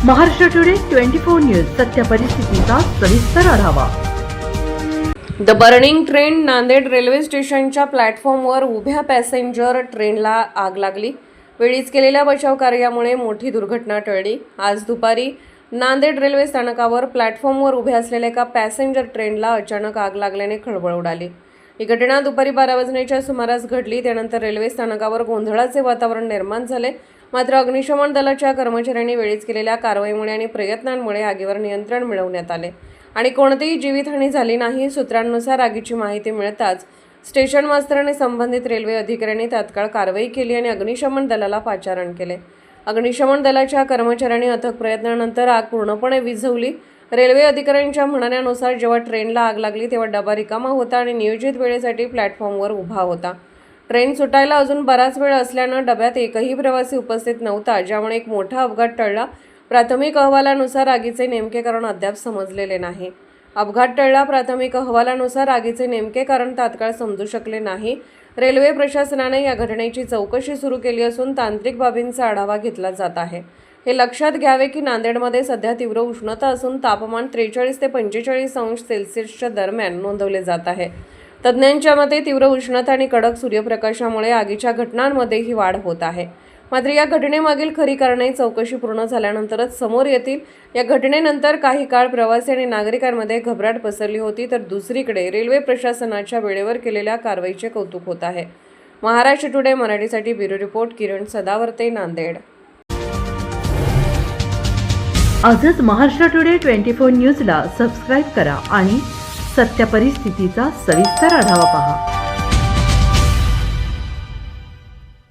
Maharashtra today 24 news सत्य परिस्थितीचा सविस्तर आढावा। The burning train Nanded railway स्टेशनच्या प्लॅटफॉर्मवर उभ्या पॅसेंजर ट्रेनला आग लागली। वेळीच केलेल्या बचाव कार्यामुळे मोठी दुर्घटना टळली। आज दुपारी नांदेड रेल्वे स्थानकावर प्लॅटफॉर्मवर उभ्या असलेल्या एका पॅसेंजर ट्रेनला अचानक आग लागल्याने खळबळ उडाली। ही घटना दुपारी 12 वाजण्याच्या सुमारास घडली। त्यानंतर रेल्वे स्थानकावर गोंधळाचे वातावरण निर्माण झाले। मात्र अग्निशमन दलाच्या कर्मचाऱ्यांनी वेळीच केलेल्या कारवाईमुळे आणि प्रयत्नांमुळे आगीवर नियंत्रण मिळवण्यात आले आणि कोणतीही जीवितहानी झाली नाही। सूत्रांनुसार आगीची माहिती मिळताच स्टेशन मास्तर आणि संबंधित रेल्वे अधिकाऱ्यांनी तात्काळ कारवाई केली आणि अग्निशमन दलाला पाचारण केले। अग्निशमन दलाच्या कर्मचाऱ्यांनी अथक प्रयत्नानंतर आग पूर्णपणे विझवली। रेल्वे अधिकाऱ्यांच्या म्हणण्यानुसार जेव्हा ट्रेनला आग लागली तेव्हा डबा रिकामा होता आणि नियोजित वेळेसाठी प्लॅटफॉर्मवर उभा होता। ट्रेन सुटायला अजून बराच वेळ असल्यानं डब्यात एकही प्रवासी उपस्थित नव्हता, ज्यामुळे एक मोठा अपघात टळला। प्राथमिक अहवालानुसार आगीचे नेमके कारण अद्याप समजलेले नाही। अपघात टळला। प्राथमिक अहवालानुसार आगीचे नेमके कारण तात्काळ समजू शकले नाही। रेल्वे प्रशासनाने या घटनेची चौकशी सुरू केली असून तांत्रिक बाबींचा आढावा घेतला जात आहे। हे लक्षात घ्यावे की नांदेडमध्ये सध्या तीव्र उष्णता असून तापमान 43 ते 45 अंश सेल्सिअसच्या दरम्यान नोंदवले जात आहे। तज्ज्ञांच्या मते तीव्र उष्णता आणि कडक सूर्यप्रकाशामुळे आगीच्या घटनांमध्येही वाढ होत आहे। मात्र या घटनेमागील खरी कारणे चौकशी पूर्ण झाल्यानंतरच समोर येतील। या घटनेनंतर काही काळ प्रवासी आणि नागरिकांमध्ये घबराट पसरली होती, तर दुसरीकडे रेल्वे प्रशासनाच्या वेळेवर केलेल्या कारवाईचे कौतुक होत आहे। महाराष्ट्र टुडे मराठीसाठी ब्युरो रिपोर्ट किरण सदावर्ते, नांदेड। आजच महाराष्ट्र टुडे 24 न्यूजला सबस्क्राइब करा आणि सत्य परिस्थितीचा सविस्तर आढावा पहा।